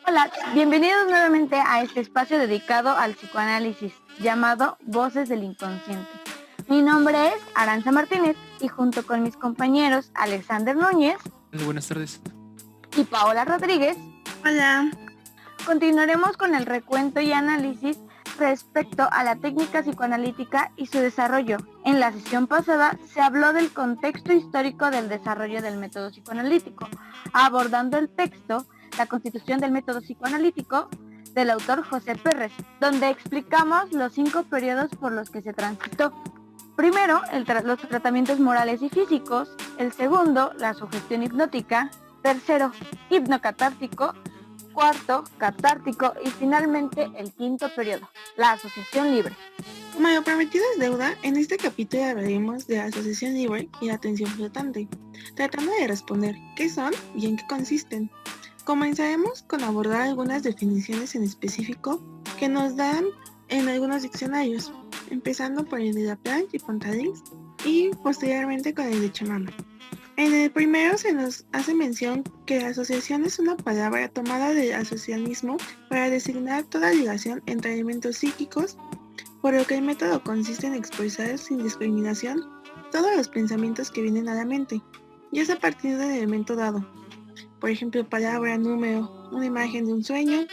Hola, bienvenidos nuevamente a este espacio dedicado al psicoanálisis llamado Voces del Inconsciente. Mi nombre es Aranza Martínez y junto con mis compañeros Alexander Núñez Buenas tardes. y Paola Rodríguez, Hola. continuaremos con el recuento y análisis respecto a la técnica psicoanalítica y su desarrollo. En la sesión pasada se habló del contexto histórico del desarrollo del método psicoanalítico, abordando el texto La Constitución del Método Psicoanalítico del autor José Pérez, donde explicamos los 5 periodos por los que se transitó. Primero, los tratamientos morales y físicos. El segundo, la sugestión hipnótica. Tercero, hipnocatártico. Cuarto, catártico. Y finalmente, el quinto periodo, la asociación libre. Como lo prometido es deuda, en este capítulo hablaremos de la asociación libre y la atención flotante, tratando de responder qué son y en qué consisten. Comenzaremos con abordar algunas definiciones en específico que nos dan en algunos diccionarios, empezando por el de Laplanche y Pontalix y posteriormente con el de Chamama. En el primero se nos hace mención que la asociación es una palabra tomada del asociacionismo para designar toda ligación entre elementos psíquicos, por lo que el método consiste en expresar sin discriminación todos los pensamientos que vienen a la mente, ya sea a partir del elemento dado, por ejemplo palabra, número, una imagen de un sueño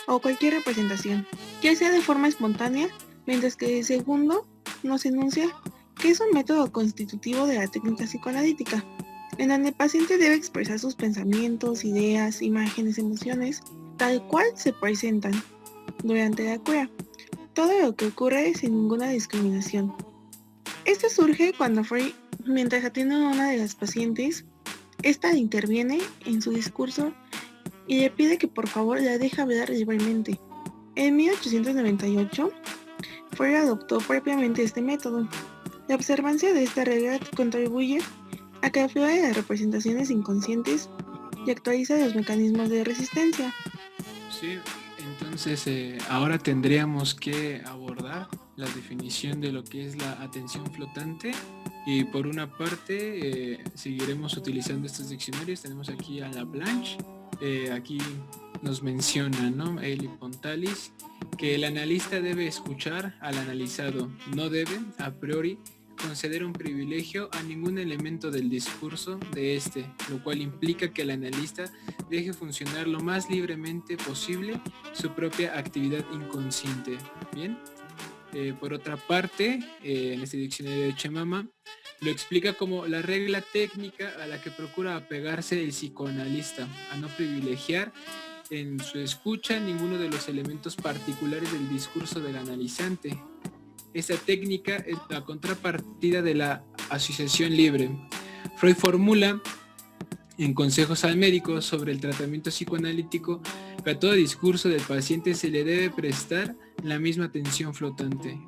o cualquier representación, ya sea de forma espontánea, mientras que el segundo nos enuncia que es un método constitutivo de la técnica psicoanalítica, en donde el paciente debe expresar sus pensamientos, ideas, imágenes, emociones, tal cual se presentan durante la cura. Todo lo que ocurre sin ninguna discriminación. Esto surge cuando Freud, mientras atiende a una de las pacientes, esta interviene en su discurso y le pide que por favor la deje hablar libremente. En 1898, Freud adoptó propiamente este método. La observancia de esta regla contribuye a que aflore las representaciones inconscientes y actualiza los mecanismos de resistencia. Sí, entonces ahora tendríamos que abordar la definición de lo que es la atención flotante y por una parte seguiremos utilizando estos diccionarios. Tenemos aquí a Laplanche, aquí nos menciona, ¿no? Él y Pontalis, que el analista debe escuchar al analizado, no debe, a priori, conceder un privilegio a ningún elemento del discurso de este, lo cual implica que el analista deje funcionar lo más libremente posible su propia actividad inconsciente. Bien, por otra parte, en este diccionario de Chemama, lo explica como la regla técnica a la que procura apegarse el psicoanalista, a no privilegiar en su escucha ninguno de los elementos particulares del discurso del analizante. Esta técnica es la contrapartida de la asociación libre. Freud formula en Consejos al médico sobre el tratamiento psicoanalítico que a todo discurso del paciente se le debe prestar la misma atención flotante.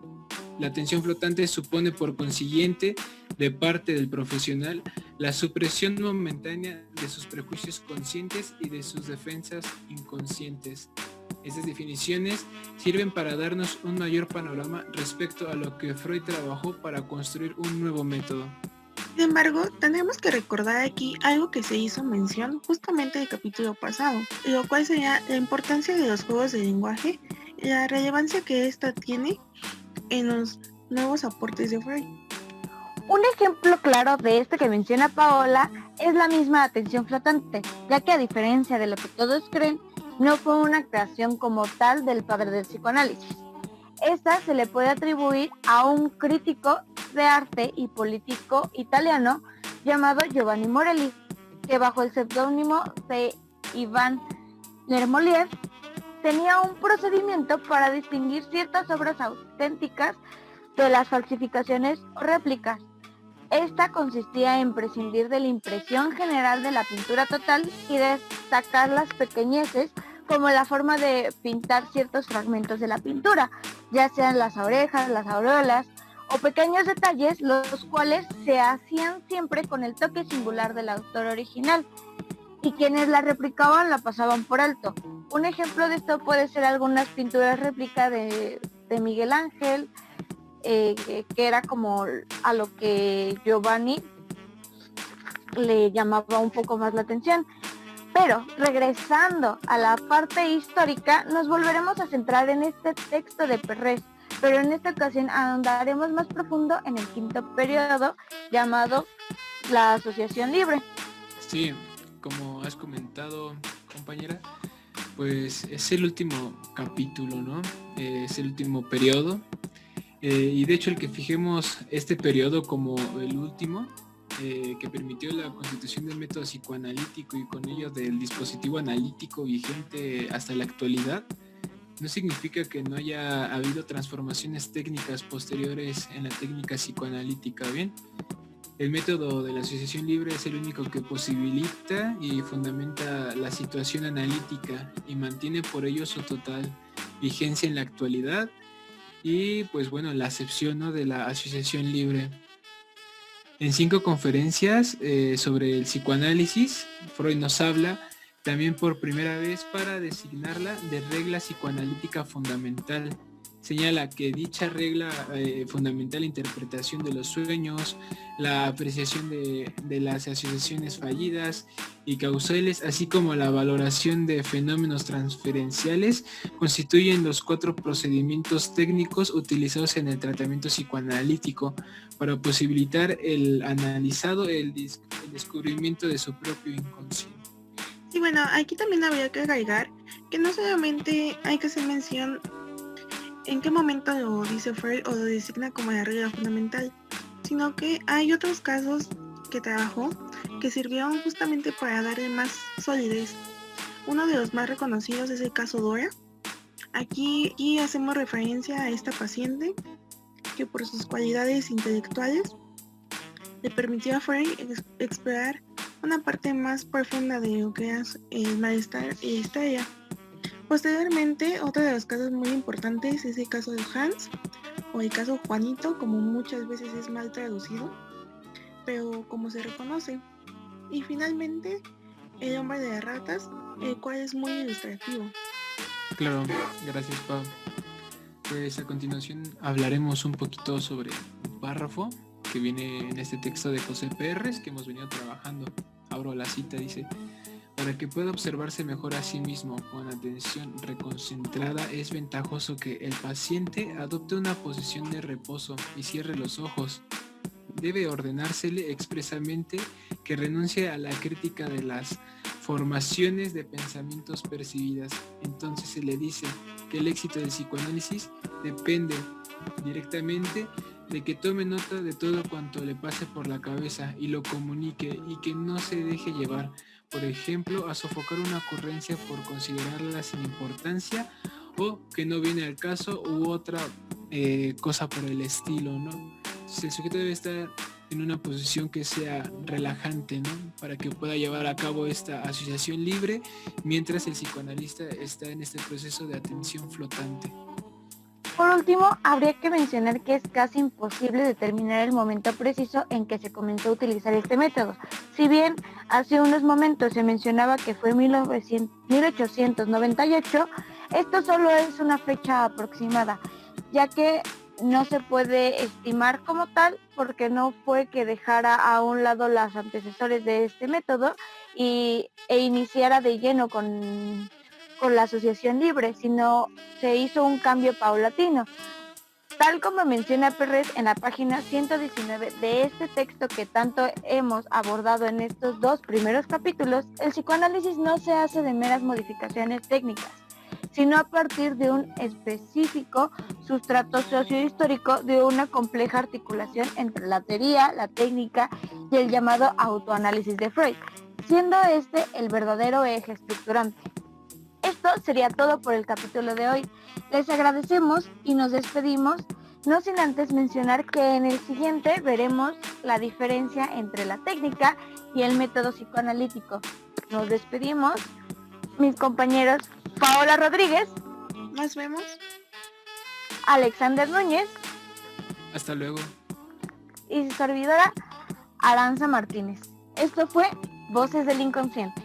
La atención flotante supone por consiguiente de parte del profesional la supresión momentánea de sus prejuicios conscientes y de sus defensas inconscientes. Estas definiciones sirven para darnos un mayor panorama respecto a lo que Freud trabajó para construir un nuevo método. Sin embargo, tendremos que recordar aquí algo que se hizo mención justamente en el capítulo pasado, lo cual sería la importancia de los juegos de lenguaje y la relevancia que ésta tiene en los nuevos aportes de Freud. Un ejemplo claro de esto que menciona Paola es la misma atención flotante, ya que a diferencia de lo que todos creen, no fue una creación como tal del padre del psicoanálisis. Esta se le puede atribuir a un crítico de arte y político italiano llamado Giovanni Morelli, que bajo el seudónimo de Ivan Lermolier tenía un procedimiento para distinguir ciertas obras auténticas de las falsificaciones o réplicas. Esta consistía en prescindir de la impresión general de la pintura total y destacar las pequeñeces como la forma de pintar ciertos fragmentos de la pintura, ya sean las orejas, las aureolas o pequeños detalles, los cuales se hacían siempre con el toque singular del autor original, y quienes la replicaban la pasaban por alto. Un ejemplo de esto puede ser algunas pinturas réplica de Miguel Ángel, que era como a lo que Giovanni le llamaba un poco más la atención. Pero regresando a la parte histórica, nos volveremos a centrar en este texto de Perrés, pero en esta ocasión ahondaremos más profundo en el quinto periodo llamado la Asociación Libre. Sí, como has comentado, compañera, pues es el último capítulo, ¿no? Es el último periodo. Y de hecho el que fijemos este periodo como el último, que permitió la constitución del método psicoanalítico y con ello del dispositivo analítico vigente hasta la actualidad, no significa que no haya habido transformaciones técnicas posteriores en la técnica psicoanalítica, ¿bien? El método de la asociación libre es el único que posibilita y fundamenta la situación analítica y mantiene por ello su total vigencia en la actualidad y pues bueno, la acepción, ¿no?, de la asociación libre. En 5 conferencias sobre el psicoanálisis, Freud nos habla también por primera vez para designarla de regla psicoanalítica fundamental. Señala que dicha regla fundamental la interpretación de los sueños, la apreciación de las asociaciones fallidas y causales, así como la valoración de fenómenos transferenciales, constituyen los 4 procedimientos técnicos utilizados en el tratamiento psicoanalítico para posibilitar el analizado el descubrimiento de su propio inconsciente. Y bueno, aquí también habría que agregar que no solamente hay que hacer mención en qué momento lo dice Freud o lo designa como la regla fundamental, sino que hay otros casos que trabajó que sirvieron justamente para darle más solidez. Uno de los más reconocidos es el caso Dora. Aquí hacemos referencia a esta paciente que por sus cualidades intelectuales le permitió a Freud explorar una parte más profunda de lo que es el malestar y estrella. Posteriormente, otro de los casos muy importantes es el caso de Hans, o el caso Juanito, como muchas veces es mal traducido, pero como se reconoce. Y finalmente, el hombre de las ratas, el cual es muy ilustrativo. Claro, gracias, Pau. Pues a continuación hablaremos un poquito sobre un párrafo que viene en este texto de José Pérez que hemos venido trabajando. Abro la cita, dice: para que pueda observarse mejor a sí mismo con atención reconcentrada, es ventajoso que el paciente adopte una posición de reposo y cierre los ojos. Debe ordenársele expresamente que renuncie a la crítica de las formaciones de pensamientos percibidas. Entonces se le dice que el éxito del psicoanálisis depende directamente de que tome nota de todo cuanto le pase por la cabeza y lo comunique y que no se deje llevar, por ejemplo, a sofocar una ocurrencia por considerarla sin importancia o que no viene al caso u otra cosa por el estilo, ¿no? Entonces el sujeto debe estar en una posición que sea relajante, ¿no?, para que pueda llevar a cabo esta asociación libre mientras el psicoanalista está en este proceso de atención flotante. Por último, habría que mencionar que es casi imposible determinar el momento preciso en que se comenzó a utilizar este método. Si bien hace unos momentos se mencionaba que fue 1898, esto solo es una fecha aproximada, ya que no se puede estimar como tal porque no fue que dejara a un lado los antecesores de este método e iniciara de lleno con la asociación libre, sino se hizo un cambio paulatino. Tal como menciona Pérez en la página 119 de este texto que tanto hemos abordado en estos 2 primeros capítulos, el psicoanálisis no se hace de meras modificaciones técnicas, sino a partir de un específico sustrato sociohistórico de una compleja articulación entre la teoría, la técnica y el llamado autoanálisis de Freud, siendo este el verdadero eje estructurante. Esto sería todo por el capítulo de hoy. Les agradecemos y nos despedimos, no sin antes mencionar que en el siguiente veremos la diferencia entre la técnica y el método psicoanalítico. Nos despedimos, mis compañeros Paola Rodríguez. Nos vemos. Alexander Núñez. Hasta luego. Y su servidora Aranza Martínez. Esto fue Voces del Inconsciente.